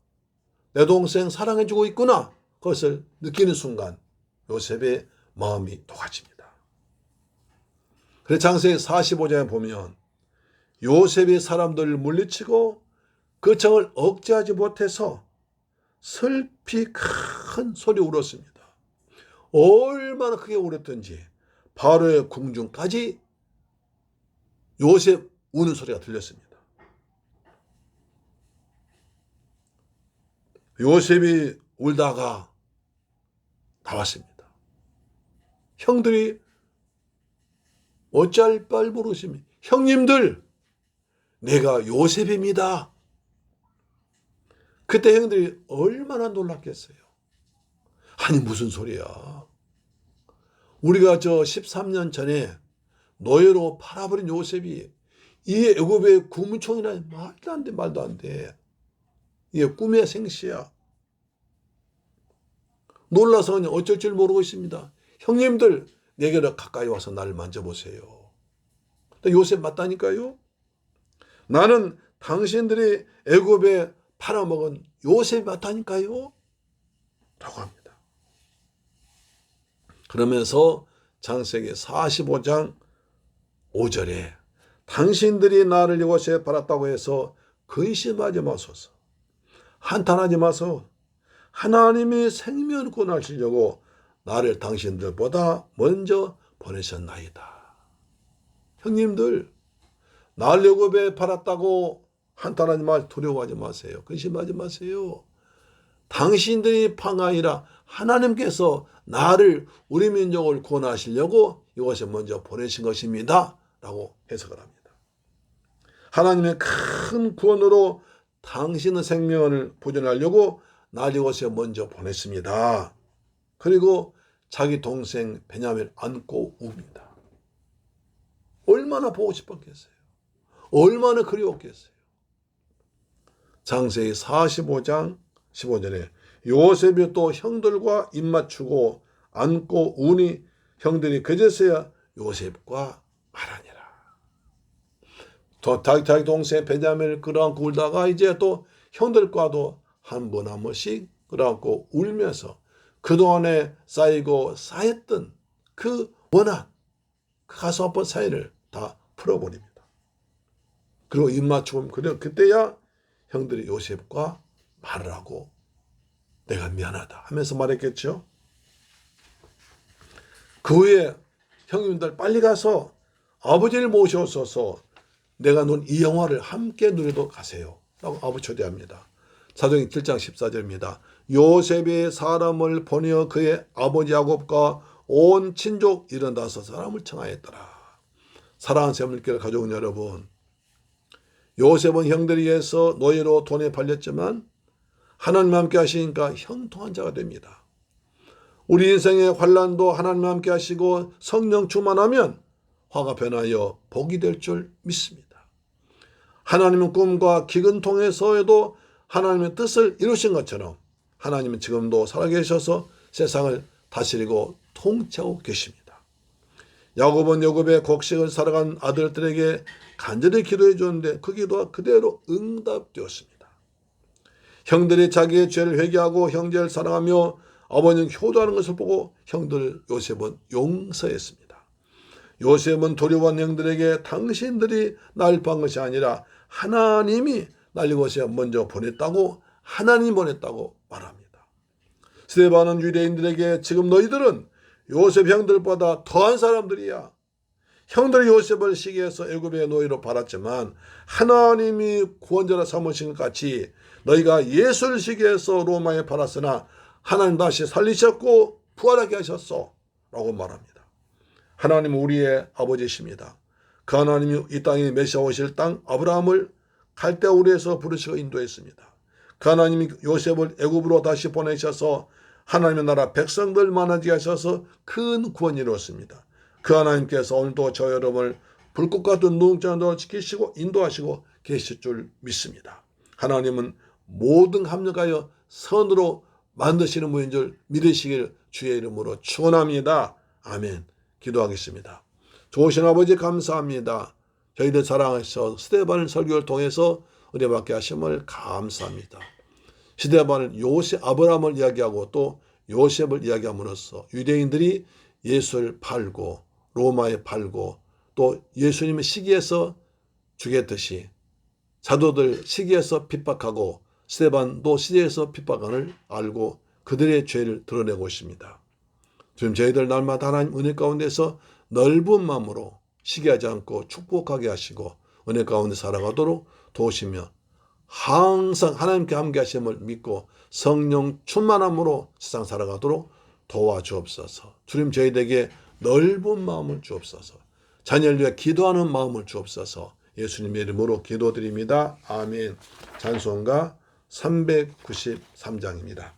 내 동생 사랑해주고 있구나. 그것을 느끼는 순간 요셉의 마음이 녹아집니다. 그래서 창세기 45장에 보면 요셉이 사람들을 물리치고 그 청을 억제하지 못해서 슬피 큰 소리 울었습니다. 얼마나 크게 울었던지 바로의 궁중까지 요셉 우는 소리가 들렸습니다. 요셉이 울다가 나왔습니다. 형들이 어쩔 뻔 모르시며 형님들 내가 요셉입니다. 그때 형들이 얼마나 놀랐겠어요. 아니 무슨 소리야. 우리가 13년 전에 노예로 팔아버린 요셉이 이 애굽의 국무총리라 말도 안 돼. 이게 꿈의 생시야. 놀라서 그냥 어쩔 줄 모르고 있습니다. 형님들 내게로 가까이 와서 나를 만져보세요. 요셉 맞다니까요. 나는 당신들이 애굽에 팔아먹은 요셉이 맞다니까요. 라고 합니다. 그러면서 창세기 45장 5절에 당신들이 나를 이곳에 팔았다고 해서 근심하지 마소서. 한탄하지 마소. 하나님이 생명을 구원하시려고 나를 당신들보다 먼저 보내셨나이다. 형님들 나를 애굽에 팔았다고 한탄하지 마세요. 두려워하지 마세요. 근심하지 마세요. 당신들이 판 아니라 하나님께서 나를 우리 민족을 구원하시려고 이곳에 먼저 보내신 것입니다. 라고 해석을 합니다. 하나님의 큰 구원으로 당신의 생명을 보존하려고 나를 이곳에 먼저 보냈습니다. 그리고 자기 동생 베냐민을 안고 웁니다. 얼마나 보고 싶었겠어요. 얼마나 그리웠겠어요. 창세기 45장 15절에 요셉이 또 형들과 입맞추고 안고 우니 형들이 그제서야 요셉과 말하니라. 자기 동생 베냐민을 끌어안고 울다가 이제 또 형들과도 한 번 한 번씩 끌어안고 울면서 그동안에 쌓이고 쌓였던 그 원한, 그 가슴 아픈 사이를 다 풀어버립니다. 그리고 입맞춤 그때야 형들이 요셉과 말을 하고 내가 미안하다 하면서 말했겠죠. 그 후에 형님들 빨리 가서 아버지를 모셔서서 내가 눈 이 영화를 함께 누리도록 가세요 라고 아버지 초대합니다. 사도행 7장 14절입니다. 요셉이 사람을 보내어 그의 아버지 야곱과 온 친족 75사람을 청하였더라. 사랑하는 샘물교회 가족 여러분, 요셉은 형들에 의해서 노예로 돈에 팔렸지만 하나님 함께 하시니까 형통한 자가 됩니다. 우리 인생의 환난도 하나님 함께 하시고 성령 충만하면 화가 변하여 복이 될 줄 믿습니다. 하나님은 꿈과 기근 통해서에도 하나님의 뜻을 이루신 것처럼 하나님은 지금도 살아계셔서 세상을 다스리고 통치하고 계십니다. 야곱은 야곱의 곡식을 살아간 아들들에게 간절히 기도해 줬는데 그 기도가 그대로 응답되었습니다. 형들이 자기의 죄를 회개하고 형제를 사랑하며 아버지는 효도하는 것을 보고 형들 요셉은 용서했습니다. 요셉은 두려운 형들에게 당신들이 날 판 것이 아니라 하나님이 날 이곳에 먼저 보냈다고 하나님이 보냈다고 말합니다. 스데반은 유대인들에게 지금 너희들은 요셉 형들보다 더한 사람들이야. 형들이 요셉을 시기해서 애굽의 노예로 팔았지만 하나님이 구원자라 삼으신 것 같이 너희가 예수를 시기해서 로마에 팔았으나 하나님 다시 살리셨고 부활하게 하셨어 라고 말합니다. 하나님은 우리의 아버지십니다. 그 하나님이 이 땅에 메시아 오실 땅 아브라함을 갈대아 우르에서 부르시고 인도했습니다. 그 하나님이 요셉을 애굽으로 다시 보내셔서 하나님의 나라 백성들 많아지게 하셔서 큰 구원을 이루었습니다. 그 하나님께서 오늘도 저 여러분을 불꽃 같은 눈동자로 지키시고 인도하시고 계실 줄 믿습니다. 하나님은 모든 합력하여 선으로 만드시는 분인 줄 믿으시길 주의 이름으로 축원합니다. 아멘. 기도하겠습니다. 좋으신 아버지 감사합니다. 저희들 사랑하셔서 스데반 설교를 통해서 은혜받게 하심을 감사합니다. 스데반은 요셉 아브라함을 이야기하고 또 요셉을 이야기함으로써 유대인들이 예수를 팔고 로마에 팔고 또 예수님의 시기에서 죽였듯이 사도들 시기에서 핍박하고 스데반도 시기에서 핍박을 알고 그들의 죄를 드러내고 있습니다. 지금 저희들 날마다 하나님 은혜 가운데서 넓은 마음으로 시기하지 않고 축복하게 하시고 은혜 가운데 살아가도록 도우시며 항상 하나님께 함께 하심을 믿고 성령 충만함으로 세상 살아가도록 도와주옵소서. 주님 저희에게 넓은 마음을 주옵소서. 자녀를 위해 기도하는 마음을 주옵소서. 예수님의 이름으로 기도드립니다. 아멘. 찬송가 393장입니다.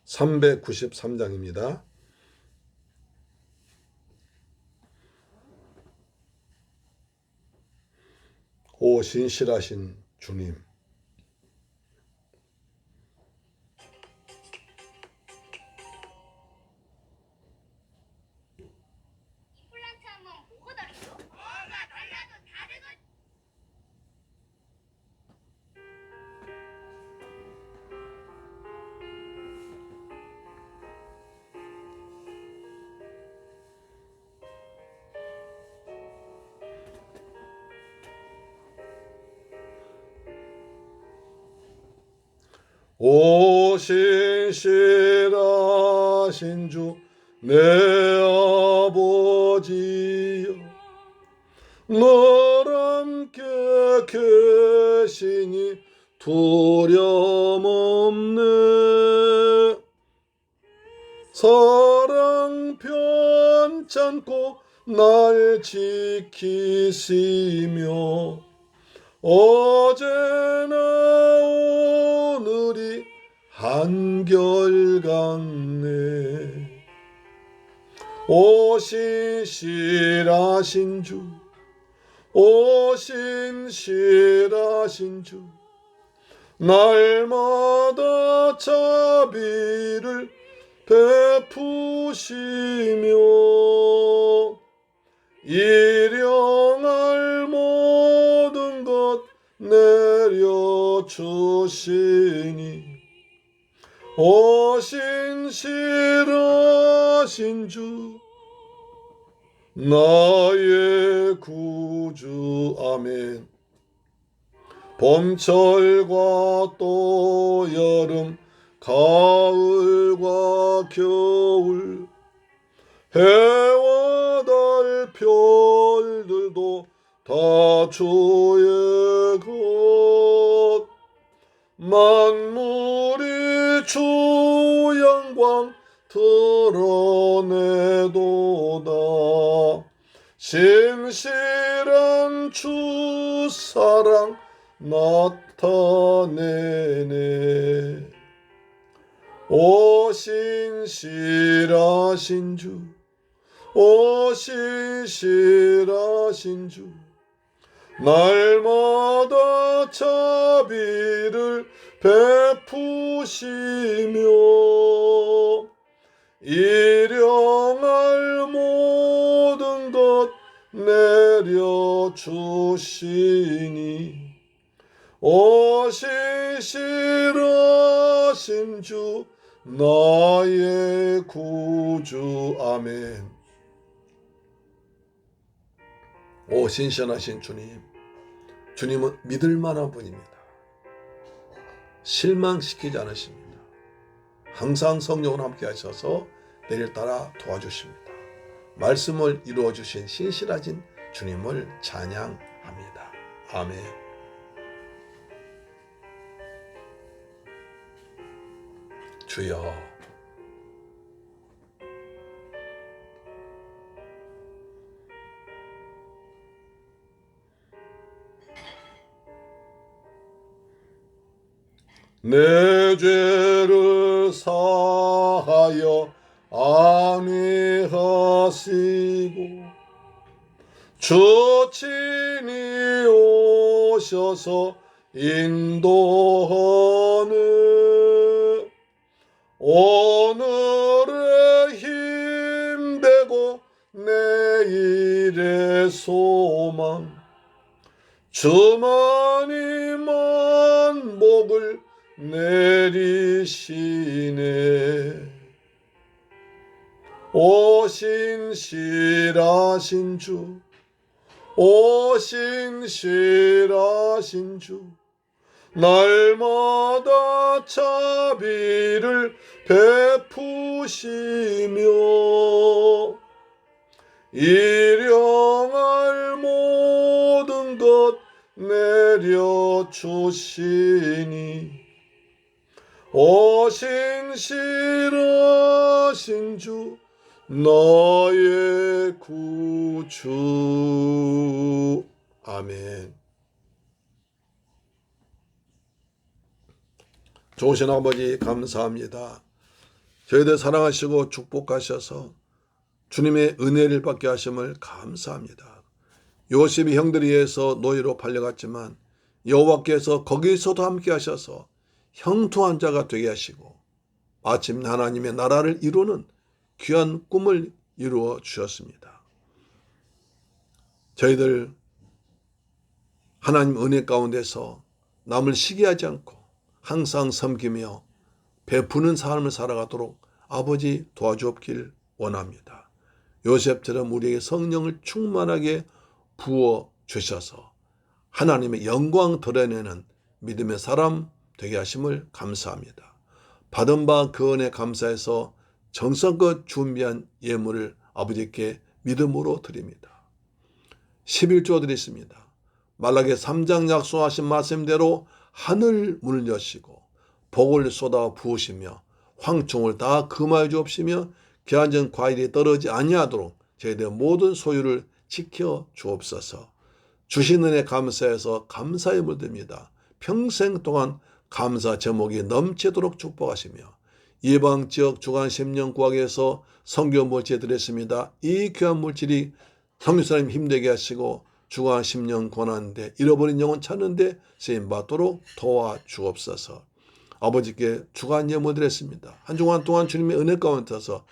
(393장입니다) 오 신실하신 주님, 오 신실하신 주 내 아버지여, 너 함께 계시니 두려움 없네. 사랑 편찮고 날 지키시며 어제나 오늘이 한결같네. 오신 실하신 주, 오신 실하신 주, 날마다 자비를 베푸시며 일용할 모든 것 내려주시니 오신 실하신 주, 나의 구주. 아멘. 봄철과 또 여름, 가을과 겨울, 해와 달 별들도 다 주의 것. 만물이 주 영광 드러내도다. 신실한 주 사랑 나타내네. 오신 실하신 주, 오신 실하신 주, 날마다 자비를 베푸시며 일용할 모든 것 내려주시니 오신 실하신 주, 나의 구주. 아멘. 오 신실하신 주님, 주님은 믿을 만한 분입니다. 실망시키지 않으십니다. 항상 성령과 함께 하셔서 내를 따라 도와주십니다. 말씀을 이루어 주신 신실하신 주님을 찬양합니다. 아멘. 주여, 내 죄를 사하여 안위하시고 주 친히 오셔서 인도하네. 오늘의 힘되고 내일의 소망, 주만이 만복을 내리시네. 오신 실하신 주, 오신 실하신 주, 날마다 자비를 베푸시며 일용할 모든 것 내려주시니 오신 실하신 주, 나의 구주. 아멘. 좋으신 아버지 감사합니다. 저희들 사랑하시고 축복하셔서 주님의 은혜를 받게 하심을 감사합니다. 요셉이 형들에 의해서 노예로 팔려갔지만 여호와께서 거기서도 함께 하셔서 형통한 자가 되게 하시고 마침 하나님의 나라를 이루는 귀한 꿈을 이루어 주셨습니다. 저희들 하나님 은혜 가운데서 남을 시기하지 않고 항상 섬기며 베푸는 삶을 살아가도록 아버지 도와주옵길 원합니다. 요셉처럼 우리에게 성령을 충만하게 부어 주셔서 하나님의 영광 드러내는 믿음의 사람 되게 하심을 감사합니다. 받은 바 그 은혜 감사해서 정성껏 준비한 예물을 아버지께 믿음으로 드립니다. 11조 드리십니다. 말라기 3장 약속하신 말씀대로 하늘 문을 여시고 복을 쏟아 부으시며 황충을 다 금하여 주옵시며 기한전 과일이 떨어지지 아니하도록 저희들의 모든 소유를 지켜 주옵소서. 주신 은혜 감사해서 감사의 물듭니다. 평생 동안 감사 제목이 넘치도록 축복하시며 이방지역 주간심령구학에서 선교 물질 드렸습니다. 이 귀한 물질이 성교사님 힘되게 하시고 주간심령 권하는데 잃어버린 영혼 찾는데 쓰임받도록 도와주옵소서. 아버지께 주간 예물 드렸습니다. 한 주간 동안 주님의 은혜 가운데서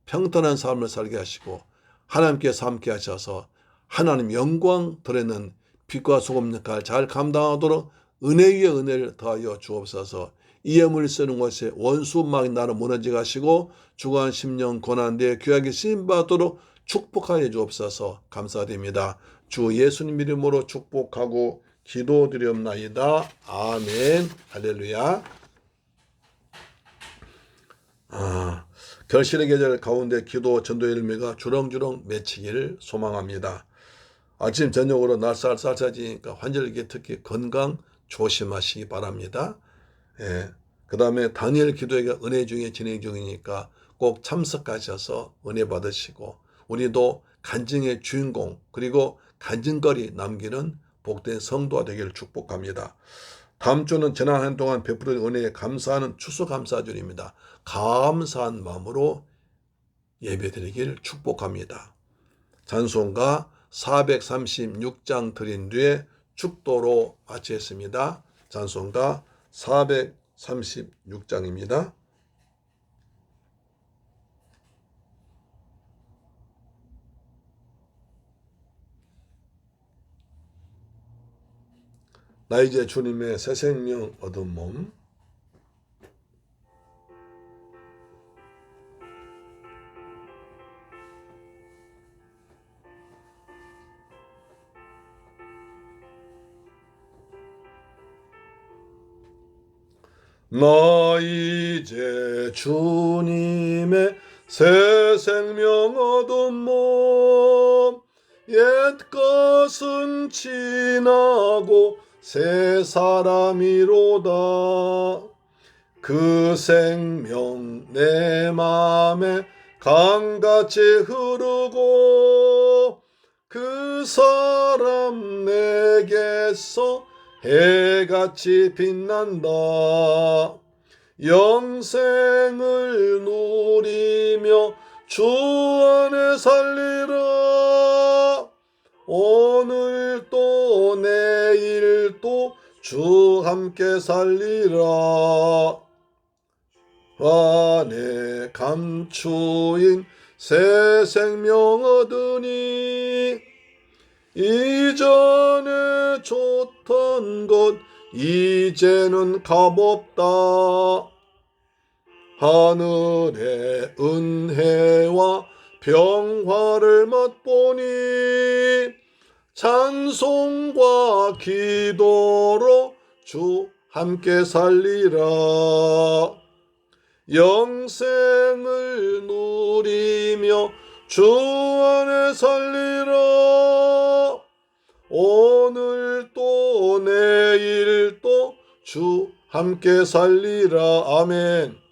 평탄한 삶을 살게 하시고 하나님께서 함께 하셔서 하나님 영광 드리는 빛과 소금 역할 잘 감당하도록 은혜 위에 은혜를 더하여 주옵소서. 이 예물을 쓰는 것에 원수막이 나를 무너지게 하시고 주간 심령 고난대에 귀하게 쓰임받도록 축복하여 주옵소서. 감사드립니다. 주 예수님 이름으로 축복하고 기도드리옵나이다. 아멘. 할렐루야. 결실의 계절 가운데 기도 전도의 열매가 주렁주렁 맺히기를 소망합니다. 아침 저녁으로 날 쌀쌀해지니까 환절기 특히 건강 조심하시기 바랍니다. 그 다음에 다니엘 기도회가 은혜 중에 진행 중이니까 꼭 참석하셔서 은혜 받으시고 우리도 간증의 주인공 그리고 간증거리 남기는 복된 성도가 되기를 축복합니다. 다음 주는 지난 한 동안 베풀은 은혜에 감사하는 추수감사절입니다. 감사한 마음으로 예배드리기를 축복합니다. 찬송가 436장 드린 뒤에 축도로 마치겠습니다. 찬송가 436장입니다. 나 이제 주님의 새 생명 얻은 몸. 나 이제 주님의 새 생명 얻은 몸. 옛것은 지나고 새 사람이로다. 그 생명 내 맘에 강같이 흐르고 그 사람 내게서 해같이 빛난다. 영생을 누리며 주 안에 살리라. 오늘 또 내일 또 주 함께 살리라. 안에 감추인 새 생명 얻으니 이전에 좋던 것 이제는 값없다. 하늘의 은혜와 평화를 맛보니 찬송과 기도로 주 함께 살리라. 영생을 누리며 주 안에 살리라. 오늘 또 내일 또 주 함께 살리라. 아멘.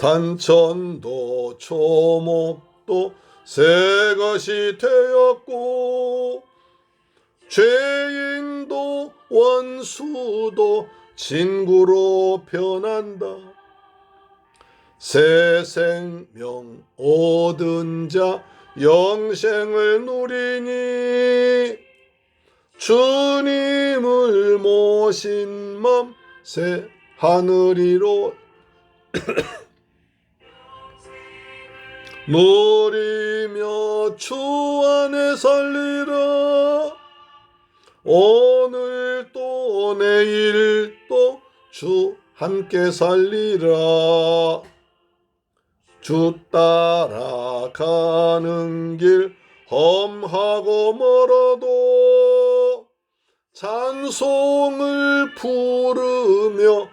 산천도 초목도 새것이 되었고 죄인도 원수도 친구로 변한다. 새 생명 얻은 자 영생을 누리니 주님을 모신 맘 새 하늘이로 누리며 주 안에 살리라. 오늘 또 내일 또 주 함께 살리라. 주 따라가는 길 험하고 멀어도 찬송을 부르며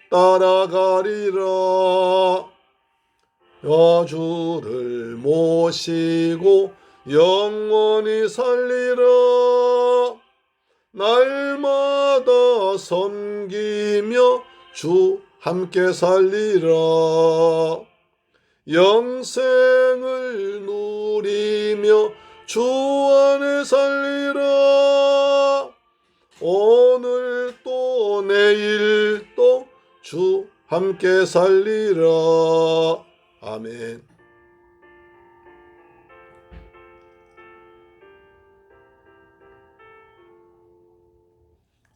뒤따라가리라. 주를 모시고 영원히 살리라. 날마다 섬기며 주 함께 살리라. 영생을 누리며 주 안에 살리라. 오늘 또 내일 또 주 함께 살리라. 아멘.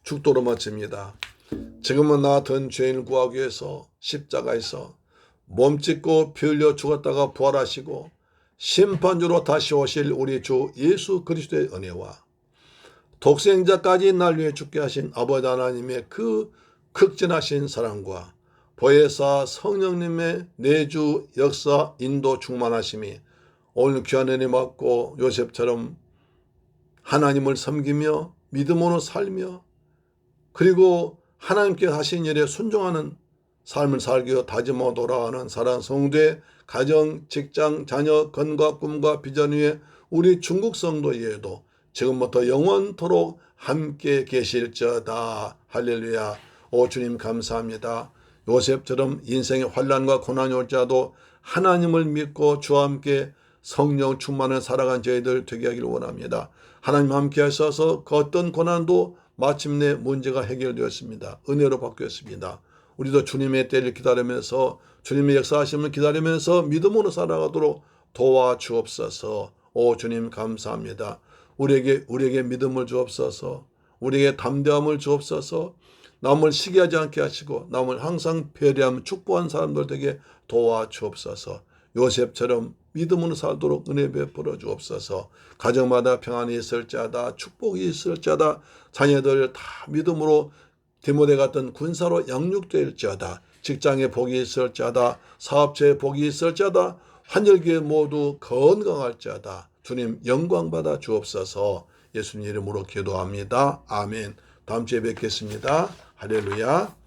축도로 마칩니다. 지금은 나 같은 죄인을 구하기 위해서 십자가에서 몸짓고 피 흘려 죽었다가 부활하시고 심판주로 다시 오실 우리 주 예수 그리스도의 은혜와 독생자까지 날 위해 죽게 하신 아버지 하나님의 그 극진하신 사랑과 보혜사 성령님의 내주 역사 인도 충만하심이 오늘 귀한 은혜 받고 요셉처럼 하나님을 섬기며 믿음으로 살며 그리고 하나님께 하신 일에 순종하는 삶을 살기 위해 다짐하고 돌아가는 사랑하는 성도의 가정, 직장, 자녀, 건강, 꿈과 비전 위에 우리 중국 성도 이외에도 지금부터 영원토록 함께 계실지어다. 할렐루야. 오 주님 감사합니다. 요셉처럼 인생의 환난과 고난이 올지라도 하나님을 믿고 주와 함께 성령 충만을 살아간 저희들 되게 하기를 원합니다. 하나님 함께 하셔서 그 어떤 고난도 마침내 문제가 해결되었습니다. 은혜로 바뀌었습니다. 우리도 주님의 때를 기다리면서 주님의 역사하심을 기다리면서 믿음으로 살아가도록 도와주옵소서. 오 주님 감사합니다. 우리에게 믿음을 주옵소서. 우리에게 담대함을 주옵소서. 남을 시기하지 않게 하시고 남을 항상 배려하며 축복한 사람들 되게 도와주옵소서. 요셉처럼 믿음으로 살도록 은혜 베풀어 주옵소서. 가정마다 평안이 있을지어다. 축복이 있을지어다. 자녀들 다 믿음으로 디모데 같은 군사로 양육될지어다. 직장에 복이 있을지어다. 사업체에 복이 있을지어다. 환절기에 모두 건강할지어다. 주님 영광받아 주옵소서. 예수님 이름으로 기도합니다. 아멘. 다음 주에 뵙겠습니다. 할렐루야.